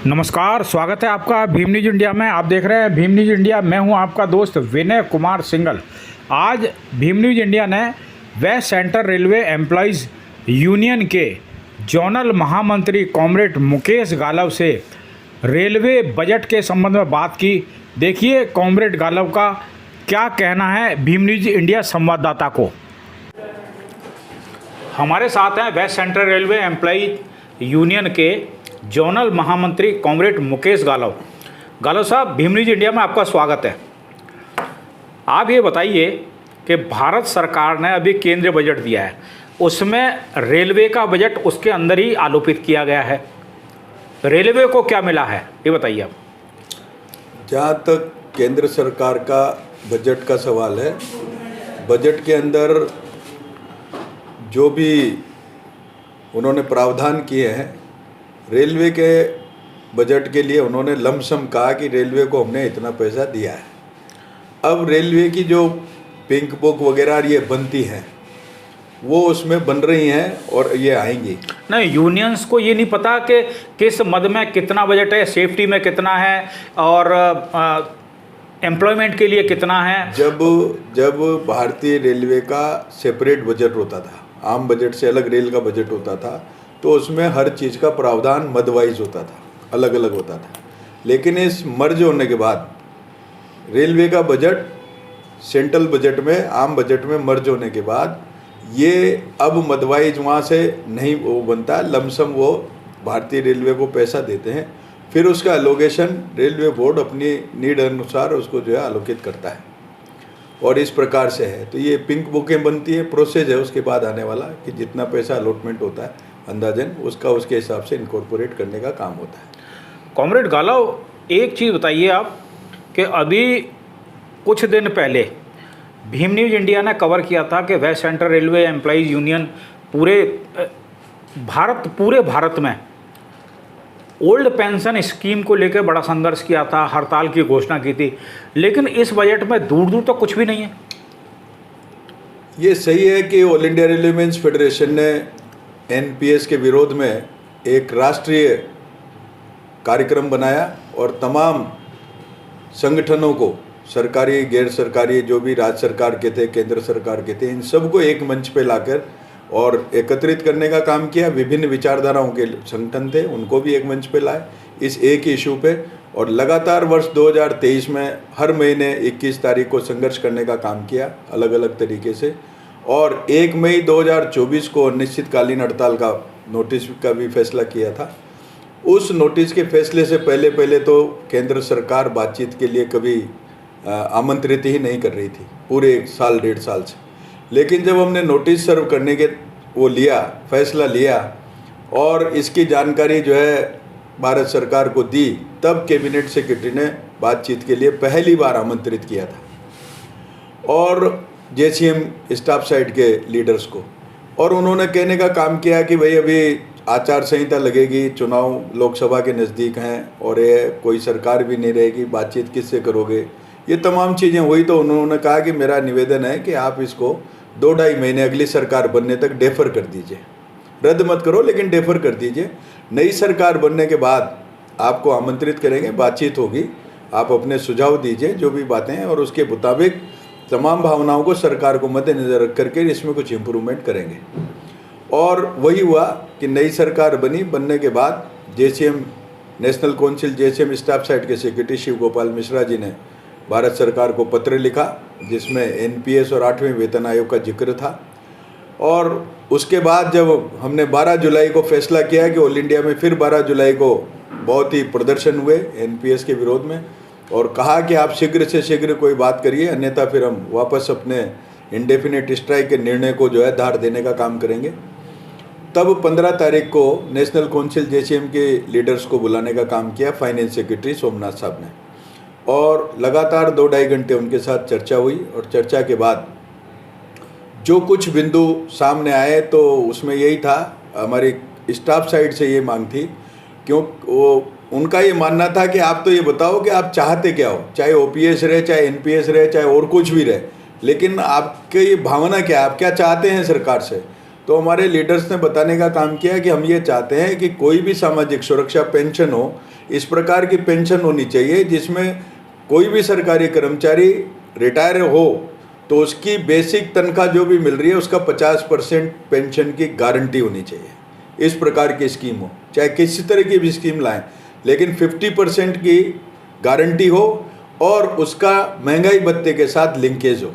नमस्कार, स्वागत है आपका भीम न्यूज इंडिया में। आप देख रहे हैं भीम न्यूज इंडिया। मैं हूं आपका दोस्त विनय कुमार सिंगल। आज भीम न्यूज इंडिया ने West Central Railway employees union के जोनल महामंत्री कॉमरेड मुकेश गालव से रेलवे बजट के संबंध में बात की। देखिए कॉमरेड गालव का क्या कहना है भीम न्यूज इंडिया संवाददाता को। हमारे साथ हैं West Central Railway employee union के जोनल महामंत्री कॉमरेड मुकेश गालव। गालव साहब, भीम न्यूज इंडिया में आपका स्वागत है। आप ये बताइए कि भारत सरकार ने अभी केंद्रीय बजट दिया है, उसमें रेलवे का बजट उसके अंदर ही आलोपित किया गया है। रेलवे को क्या मिला है ये बताइए आप। जहाँ तक केंद्र सरकार का बजट का सवाल है, बजट के अंदर जो भी उन्होंने प्रावधान किए हैं, रेलवे के बजट के लिए उन्होंने लमसम कहा कि रेलवे को हमने इतना पैसा दिया है। अब रेलवे की जो पिंक बुक वगैरह ये बनती हैं, वो उसमें बन रही हैं और ये आएंगी। नहीं, यूनियंस को ये नहीं पता कि किस मद में कितना बजट है, सेफ्टी में कितना है और एम्प्लॉयमेंट के लिए कितना है। जब भारतीय रेलवे का सेपरेट बजट होता था, आम बजट से अलग रेल का बजट होता था, तो उसमें हर चीज़ का प्रावधान मद वाइज होता था, अलग अलग होता था। लेकिन इस मर्ज होने के बाद रेलवे का बजट सेंट्रल बजट में, आम बजट में मर्ज होने के बाद ये अब मद वाइज वहाँ से नहीं वो बनता, लमसम वो भारतीय रेलवे को पैसा देते हैं, फिर उसका एलोकेशन रेलवे बोर्ड अपनी नीड अनुसार उसको जो है एलोकेट करता है और इस प्रकार से है। तो ये पिंक बुकें बनती है, प्रोसेस है उसके बाद आने वाला कि जितना पैसा अलॉटमेंट होता है अंदाजन उसका उसके हिसाब से इनकॉर्पोरेट करने का काम होता है। कॉमरेड गालव, एक चीज़ बताइए आप कि अभी कुछ दिन पहले भीम न्यूज इंडिया ने कवर किया था कि West Central Railway employees union पूरे भारत में ओल्ड पेंशन स्कीम को लेकर बड़ा संघर्ष किया था, हड़ताल की घोषणा की थी, लेकिन इस बजट में दूर दूर तक कुछ भी नहीं है। ये सही है कि ऑल इंडिया रेलवेमेंस फेडरेशन ने एनपीएस के विरोध में एक राष्ट्रीय कार्यक्रम बनाया और तमाम संगठनों को, सरकारी गैर सरकारी, जो भी राज्य सरकार के थे, केंद्र सरकार के थे, इन सबको एक मंच पे लाकर और एकत्रित करने का काम किया। विभिन्न विचारधाराओं के संगठन थे, उनको भी एक मंच पे लाए इस एक इशू पे, और लगातार वर्ष 2023 में हर महीने 21 तारीख को संघर्ष करने का काम किया अलग अलग तरीके से। और 1 मई 2024 को अनिश्चितकालीन हड़ताल का नोटिस का भी फैसला किया था। उस नोटिस के फैसले से पहले तो केंद्र सरकार बातचीत के लिए कभी आमंत्रित ही नहीं कर रही थी पूरे 1 साल 1.5 साल से। लेकिन जब हमने नोटिस सर्व करने के वो लिया, फैसला लिया और इसकी जानकारी जो है भारत सरकार को दी, तब कैबिनेट सेक्रेटरी ने बातचीत के लिए पहली बार आमंत्रित किया था और जेसीएम स्टाफ साइड के लीडर्स को, और उन्होंने कहने का काम किया कि भाई अभी आचार संहिता लगेगी, चुनाव लोकसभा के नज़दीक हैं और ये कोई सरकार भी नहीं रहेगी, बातचीत किससे करोगे, ये तमाम चीज़ें हुई। तो उन्होंने कहा कि मेरा निवेदन है कि आप इसको 2-2.5 महीने अगली सरकार बनने तक डेफर कर दीजिए, रद्द मत करो लेकिन डेफर कर दीजिए। नई सरकार बनने के बाद आपको आमंत्रित करेंगे, बातचीत होगी, आप अपने सुझाव दीजिए जो भी बातें हैं, और उसके मुताबिक तमाम भावनाओं को सरकार को मद्देनजर रख करके इसमें कुछ इम्प्रूवमेंट करेंगे। और वही हुआ कि नई सरकार बनने के बाद JCM national council JCM staff side के सेक्रेटरी शिव गोपाल मिश्रा जी ने भारत सरकार को पत्र लिखा जिसमें एनपीएस और 8वें वेतन आयोग का जिक्र था। और उसके बाद जब हमने 12 जुलाई को फैसला किया कि ऑल इंडिया में फिर 12 जुलाई को बहुत ही प्रदर्शन हुए एनपीएस के विरोध में, और कहा कि आप शीघ्र से शीघ्र कोई बात करिए, अन्यथा फिर हम वापस अपने इंडेफिनिट स्ट्राइक के निर्णय को जो है धार देने का काम करेंगे। तब 15 तारीख को नेशनल काउंसिल जेसीएम के लीडर्स को बुलाने का काम किया फाइनेंस सेक्रेटरी सोमनाथ साहब ने, और लगातार 2-2.5 घंटे उनके साथ चर्चा हुई। और चर्चा के बाद जो कुछ बिंदु सामने आए तो उसमें यही था, हमारी स्टाफ साइड से ये मांग थी, क्यों वो उनका ये मानना था कि आप तो ये बताओ कि आप चाहते क्या हो, चाहे ओपीएस रहे, चाहे एनपीएस रहे, चाहे और कुछ भी रहे, लेकिन आपके ये भावना क्या है, आप क्या चाहते हैं सरकार से। तो हमारे लीडर्स ने बताने का काम किया कि हम ये चाहते हैं कि कोई भी सामाजिक सुरक्षा पेंशन हो इस प्रकार की पेंशन होनी चाहिए जिसमें कोई भी सरकारी कर्मचारी रिटायर हो तो उसकी बेसिक तनख्वाह जो भी मिल रही है उसका 50% पेंशन की गारंटी होनी चाहिए। इस प्रकार की स्कीम हो, चाहे किसी तरह की भी स्कीम लाएं, लेकिन 50% की गारंटी हो और उसका महंगाई भत्ते के साथ लिंकेज हो।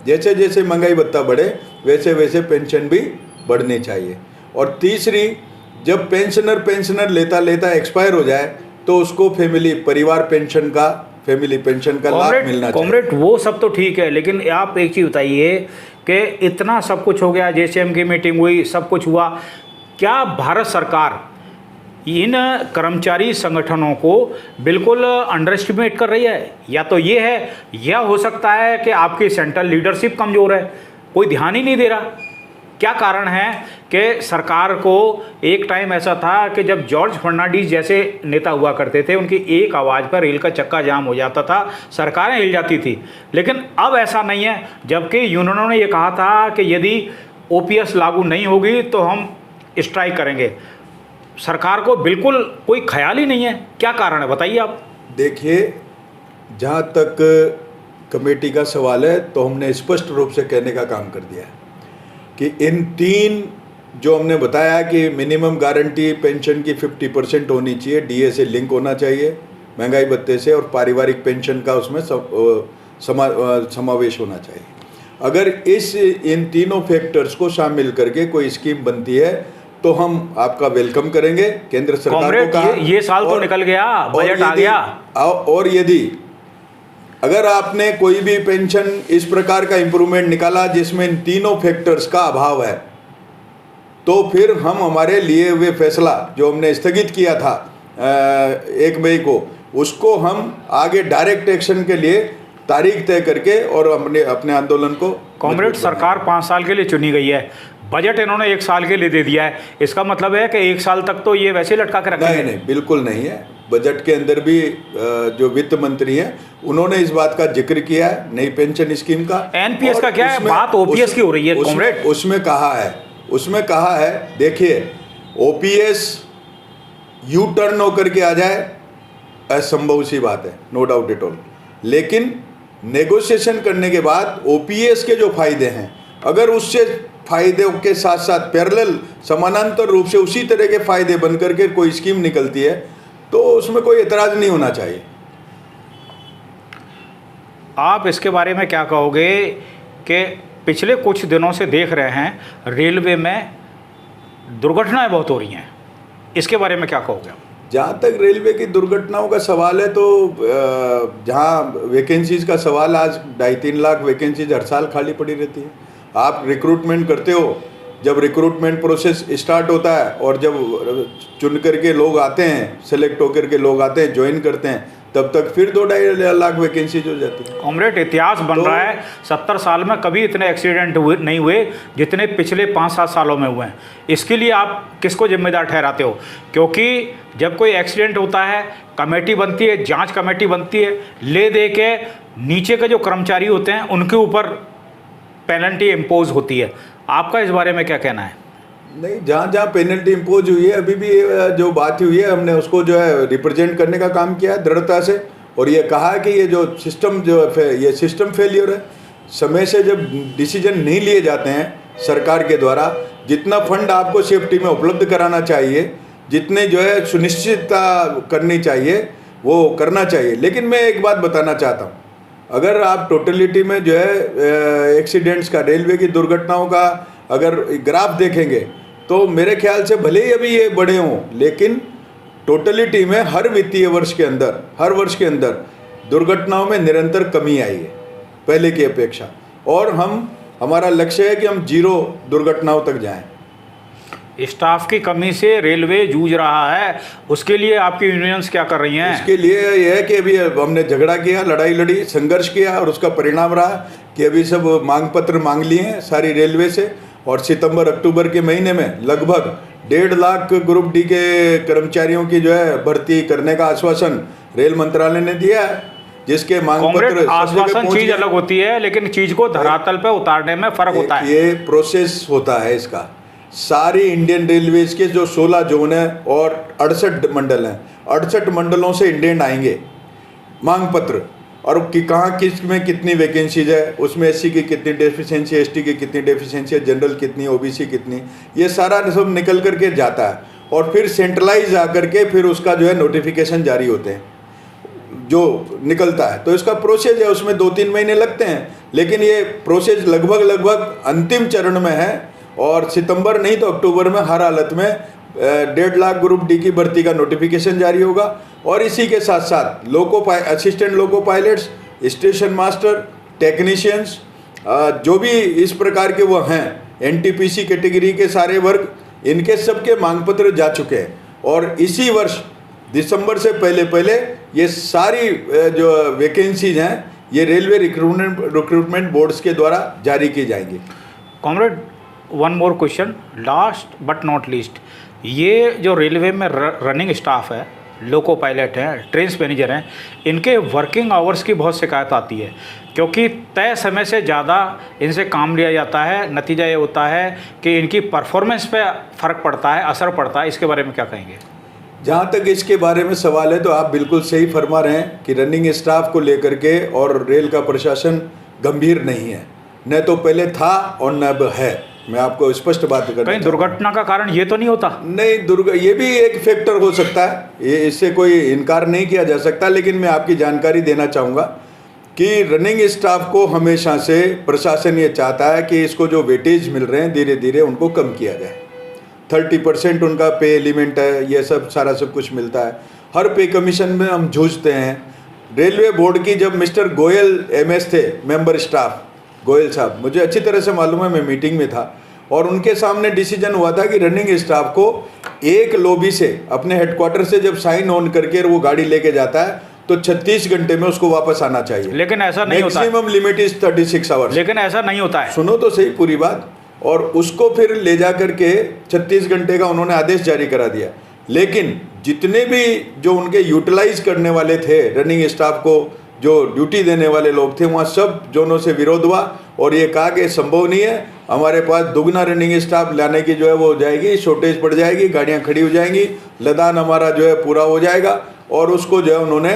जैसे जैसे महंगाई भत्ता बढ़े वैसे वैसे पेंशन भी बढ़नी चाहिए। और तीसरी, जब पेंशनर लेता लेता एक्सपायर हो जाए तो उसको परिवार पेंशन का लाभ मिलना चाहिए। कॉमरेड, वो सब तो ठीक है, लेकिन आप एक चीज़ बताइए कि इतना सब कुछ हो गया, जेसीएम की मीटिंग हुई, सब कुछ हुआ, क्या भारत सरकार इन कर्मचारी संगठनों को बिल्कुल अंडर एस्टिमेट कर रही है? या तो ये है, या हो सकता है कि आपकी सेंट्रल लीडरशिप कमज़ोर है, कोई ध्यान ही नहीं दे रहा। क्या कारण है कि सरकार को एक टाइम ऐसा था कि जब जॉर्ज फर्नांडीज जैसे नेता हुआ करते थे, उनकी एक आवाज़ पर रेल का चक्का जाम हो जाता था, सरकारें हिल जाती थी, लेकिन अब ऐसा नहीं है। जबकि यूनियनों ने ये कहा था कि यदि ओपीएस लागू नहीं होगी तो हम स्ट्राइक करेंगे, सरकार को बिल्कुल कोई ख्याल ही नहीं है। क्या कारण है, बताइए आप। देखिए, जहाँ तक कमेटी का सवाल है तो हमने स्पष्ट रूप से कहने का काम कर दिया है कि इन 3 जो हमने बताया कि मिनिमम गारंटी पेंशन की 50% होनी चाहिए, डीए से लिंक होना चाहिए, महंगाई भत्ते से, और पारिवारिक पेंशन का उसमें समावेश होना चाहिए। अगर इन तीनों फैक्टर्स को शामिल करके कोई स्कीम बनती है तो हम आपका वेलकम करेंगे। केंद्र सरकार को कहा, ये साल तो निकल गया, बजट आ गया, और यदि अगर आपने कोई भी पेंशन इस प्रकार का इंप्रूवमेंट निकाला जिसमें इन तीनों फैक्टर्स का अभाव है, तो फिर हम हमारे लिए हुए फैसला जो हमने स्थगित किया था 1 मई को, उसको हम आगे डायरेक्ट एक्शन के लिए तारीख तय करके और अपने आंदोलन को। कॉमरेड, सरकार 5 साल के लिए चुनी गई है, बजट इन्होंने 1 साल के लिए दे दिया है, इसका मतलब है कि 1 साल तक तो ये वैसे लटका के रखेंगे? नहीं, बिल्कुल नहीं है। बजट के अंदर भी जो वित्त मंत्री हैं उन्होंने इस बात का जिक्र किया है, नई पेंशन स्कीम का। एनपीएस का क्या है, बात ओपीएस की हो रही है कॉमरेड। उसमें कहा है, देखिए, ओपीएस यू टर्न होकर के आ जाए असंभव सी बात है, नो डाउट एट ऑल, लेकिन नेगोशिएशन करने के बाद ओपीएस के जो फायदे हैं, अगर उससे फायदे के साथ साथ पैरेलल समानांतर रूप से उसी तरह के फायदे बन करके कोई स्कीम निकलती है तो उसमें कोई एतराज नहीं होना चाहिए। आप इसके बारे में क्या कहोगे कि पिछले कुछ दिनों से देख रहे हैं रेलवे में दुर्घटनाएं बहुत हो रही हैं, इसके बारे में क्या कहोगे? जहाँ तक रेलवे की दुर्घटनाओं का सवाल है तो जहाँ वैकेंसीज का सवाल, आज 2.5-3 लाख वैकेंसीज हर साल खाली पड़ी रहती है। आप रिक्रूटमेंट करते हो, जब रिक्रूटमेंट प्रोसेस स्टार्ट होता है और जब चुन करके लोग आते हैं, सेलेक्ट होकर के लोग आते हैं, ज्वाइन करते हैं, तब तक फिर 2-2.5 लाख वैकेंसीज हो जाती है। कॉमरेड, इतिहास बन रहा है, 70 साल में कभी इतने एक्सीडेंट नहीं हुए जितने पिछले 5-7 सालों में हुए हैं। इसके लिए आप किसको जिम्मेदार ठहराते हो? क्योंकि जब कोई एक्सीडेंट होता है, कमेटी बनती है, जांच कमेटी बनती है, ले दे के नीचे के जो कर्मचारी होते हैं उनके ऊपर पेनल्टी इम्पोज होती है। आपका इस बारे में क्या कहना है? नहीं, जहाँ जहाँ पेनल्टी इम्पोज हुई है, अभी भी जो बात हुई है, हमने उसको जो है रिप्रेजेंट करने का काम किया है दृढ़ता से, और ये कहा कि ये जो सिस्टम ये सिस्टम फेलियर है। समय से जब डिसीजन नहीं लिए जाते हैं सरकार के द्वारा, जितना फंड आपको सेफ्टी में उपलब्ध कराना चाहिए, जितने जो है सुनिश्चितता करनी चाहिए वो करना चाहिए। लेकिन मैं एक बात बताना चाहता हूँ, अगर आप टोटलिटी में जो है एक्सीडेंट्स का, रेलवे की दुर्घटनाओं का अगर ग्राफ देखेंगे तो मेरे ख्याल से भले ही अभी ये बढ़े हों, लेकिन टोटलिटी में हर वित्तीय वर्ष के अंदर दुर्घटनाओं में निरंतर कमी आई है पहले की अपेक्षा, और हमारा लक्ष्य है कि हम 0 दुर्घटनाओं तक जाएं। स्टाफ की कमी से रेलवे जूझ रहा है, उसके लिए आपकी यूनियंस क्या कर रही हैं? इसके लिए यह है कि अभी हमने झगड़ा किया, लड़ाई लड़ी, संघर्ष किया, और उसका परिणाम रहा कि अभी सब मांग पत्र मांग लिए हैं सारी रेलवे से, और सितंबर-अक्टूबर के महीने में लगभग 1.5 लाख ग्रुप डी के कर्मचारियों की जो है भर्ती करने का आश्वासन रेल मंत्रालय ने दिया है, जिसके मांग पत्र आश्वासन चीज अलग होती है, लेकिन चीज को धरातल पे उतारने में फर्क होता है। ये प्रोसेस होता है इसका। सारी इंडियन रेलवेज के जो 16 जोन हैं और 68 मंडल हैं, 68 मंडलों से इंडियन आएंगे मांग पत्र, और कि कहाँ किस में कितनी वैकेंसीज है, उसमें एससी की कितनी डेफिशिएंसी, एसटी की कितनी डेफिशिएंसी है, जनरल कितनी, ओबीसी कितनी, ये सारा सब निकल करके जाता है और फिर सेंट्रलाइज आकर के फिर उसका जो है नोटिफिकेशन जारी होते हैं जो निकलता है। तो इसका प्रोसेस है, उसमें 2-3 महीने लगते हैं, लेकिन ये प्रोसेस लगभग अंतिम चरण में है और सितंबर नहीं तो अक्टूबर में हर हालत में 1.5 लाख ग्रुप डी की भर्ती का नोटिफिकेशन जारी होगा। और इसी के साथ साथ assistant loco pilots, station master, technicians, जो भी इस प्रकार के वो हैं, एनटीपीसी कैटेगरी के सारे वर्ग, इनके सबके मांग पत्र जा चुके हैं और इसी वर्ष दिसंबर से पहले ये सारी जो वैकेंसीज हैं ये रेलवे रिक्रूटमेंट बोर्ड्स के द्वारा जारी की जाएंगी। Comrade, one more question, last but not least, ये जो रेलवे में रनिंग स्टाफ है, लोको पायलट हैं, ट्रेन मैनेजर हैं, इनके वर्किंग आवर्स की बहुत शिकायत आती है क्योंकि तय समय से ज़्यादा इनसे काम लिया जाता है। नतीजा ये होता है कि इनकी परफॉर्मेंस पे फ़र्क पड़ता है, असर पड़ता है। इसके बारे में क्या कहेंगे? जहाँ तक इसके बारे में सवाल है तो आप बिल्कुल सही फरमा रहे हैं कि रनिंग स्टाफ को लेकर के और रेल का प्रशासन गंभीर नहीं है, न तो पहले था और न अब है। मैं आपको स्पष्ट बात करना, कहीं दुर्घटना का कारण ये तो नहीं होता? नहीं, ये भी एक फैक्टर हो सकता है, ये इससे कोई इनकार नहीं किया जा सकता, लेकिन मैं आपकी जानकारी देना चाहूँगा कि रनिंग स्टाफ को हमेशा से प्रशासन ये चाहता है कि इसको जो वेटेज मिल रहे हैं धीरे धीरे उनको कम किया जाए। 30% उनका पे एलिमेंट है, ये सब सारा सब कुछ मिलता है। हर पे कमीशन में हम जूझते हैं। रेलवे बोर्ड की जब मिस्टर गोयल MS थे मेंबर स्टाफ, गोयल साहब, मुझे अच्छी तरह से मालूम है, मैं मीटिंग में था और उनके सामने डिसीजन हुआ था कि रनिंग स्टाफ को एक लॉबी से अपने हेडक्वार्टर से जब साइन ऑन करके वो गाड़ी लेके जाता है तो 36 घंटे में उसको वापस आना चाहिए। लेकिन ऐसा नहीं होता। Maximum limit is 36 hours. लेकिन ऐसा नहीं होता है। सुनो तो सही पूरी बात। और उसको फिर ले जा करके 36 घंटे का उन्होंने आदेश जारी करा दिया, लेकिन जितने भी जो उनके यूटिलाइज करने वाले थे रनिंग स्टाफ को, जो ड्यूटी देने वाले लोग थे, वहाँ सब जोनों से विरोध हुआ और ये कहा कि संभव नहीं है, हमारे पास दुगना रनिंग स्टाफ लाने की जो है वो हो जाएगी, शॉर्टेज पड़ जाएगी, गाड़ियाँ खड़ी हो जाएंगी, लदान हमारा जो है पूरा हो जाएगा। और उसको जो है उन्होंने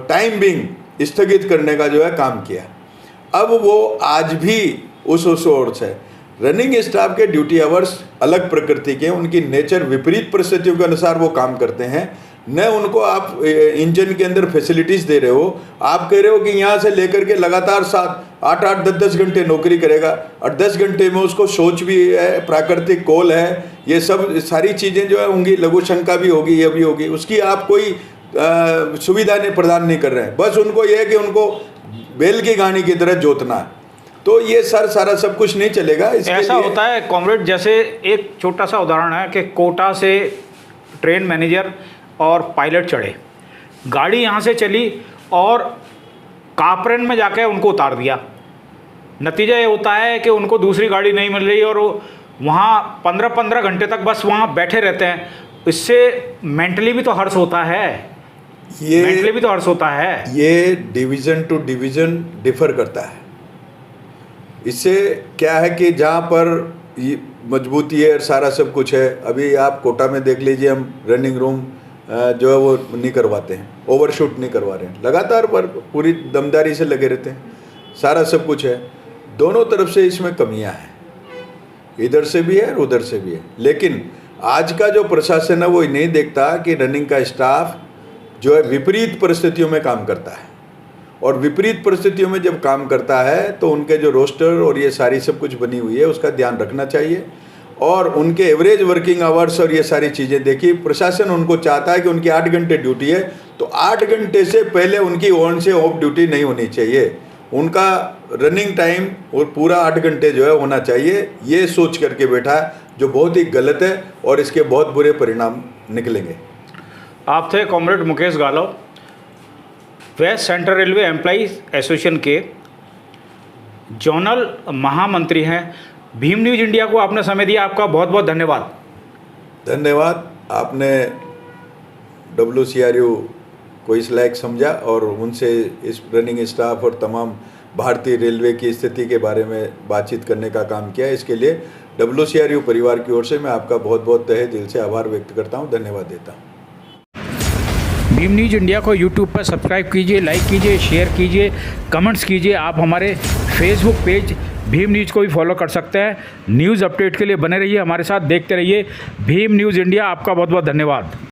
टाइम बिंग स्थगित करने का जो है काम किया। अब वो आज भी उस ओर से रनिंग स्टाफ के ड्यूटी आवर्स अलग प्रकृति के, उनकी नेचर विपरीत परिस्थितियों के अनुसार वो काम करते हैं। न उनको आप इंजन के अंदर फैसिलिटीज़ दे रहे हो, आप कह रहे हो कि यहाँ से लेकर के लगातार 7-8, 10-10 घंटे नौकरी करेगा और 10 घंटे में उसको सोच भी है, प्राकृतिक कॉल है, ये सब सारी चीज़ें जो है होंगी, लघु शंका भी होगी, ये भी होगी, उसकी आप कोई सुविधा प्रदान नहीं कर रहे हैं। बस उनको ये है कि उनको बैल की गाड़ी की तरह जोतना है। तो ये सारा सब कुछ नहीं चलेगा। ऐसा होता है कॉमरेड, जैसे एक छोटा सा उदाहरण है कि कोटा से ट्रेन मैनेजर और पायलट चढ़े, गाड़ी यहाँ से चली और कापरेन में जाके उनको उतार दिया। नतीजा ये होता है कि उनको दूसरी गाड़ी नहीं मिल रही और वहाँ 15-15 घंटे तक बस वहाँ बैठे रहते हैं। इससे मेंटली भी तो हर्ष होता है, मेंटली भी तो हर्ष होता है। ये डिवीज़न टू डिवीज़न डिफर करता है। इससे क्या है कि जहाँ पर मजबूती है, सारा सब कुछ है, अभी आप कोटा में देख लीजिए, हम रनिंग रूम जो है वो नहीं करवाते हैं, ओवरशूट नहीं करवा रहे हैं, लगातार पर पूरी दमदारी से लगे रहते हैं, सारा सब कुछ है। दोनों तरफ से इसमें कमियां हैं, इधर से भी है और उधर से भी है। लेकिन आज का जो प्रशासन है वो नहीं देखता कि रनिंग का स्टाफ जो है विपरीत परिस्थितियों में काम करता है, और विपरीत परिस्थितियों में जब काम करता है तो उनके जो रोस्टर और ये सारी सब कुछ बनी हुई है उसका ध्यान रखना चाहिए, और उनके एवरेज वर्किंग आवर्स और ये सारी चीज़ें देखिए। प्रशासन उनको चाहता है कि उनकी 8 घंटे ड्यूटी है तो 8 घंटे से पहले उनकी ऑन से ऑफ ड्यूटी नहीं होनी चाहिए, उनका रनिंग टाइम और पूरा 8 घंटे जो है होना चाहिए। ये सोच करके बैठा है, जो बहुत ही गलत है और इसके बहुत बुरे परिणाम निकलेंगे। आप थे comrade Mukesh Galav, West Central Railway employees association के जोनल महामंत्री हैं। भीम न्यूज़ इंडिया को आपने समय दिया, आपका बहुत बहुत धन्यवाद। धन्यवाद। आपने WCRU को इस लायक समझा और उनसे इस रनिंग स्टाफ और तमाम भारतीय रेलवे की स्थिति के बारे में बातचीत करने का काम किया। इसके लिए WCRU परिवार की ओर से मैं आपका बहुत बहुत तहे दिल से आभार व्यक्त करता हूँ, धन्यवाद देता हूँ। भीम न्यूज़ इंडिया को यूट्यूब पर सब्सक्राइब कीजिए, लाइक कीजिए, शेयर कीजिए, कमेंट्स कीजिए। आप हमारे फेसबुक पेज भीम न्यूज़ को भी फॉलो कर सकते हैं। न्यूज़ अपडेट के लिए बने रहिए हमारे साथ, देखते रहिए भीम न्यूज़ इंडिया। आपका बहुत बहुत धन्यवाद।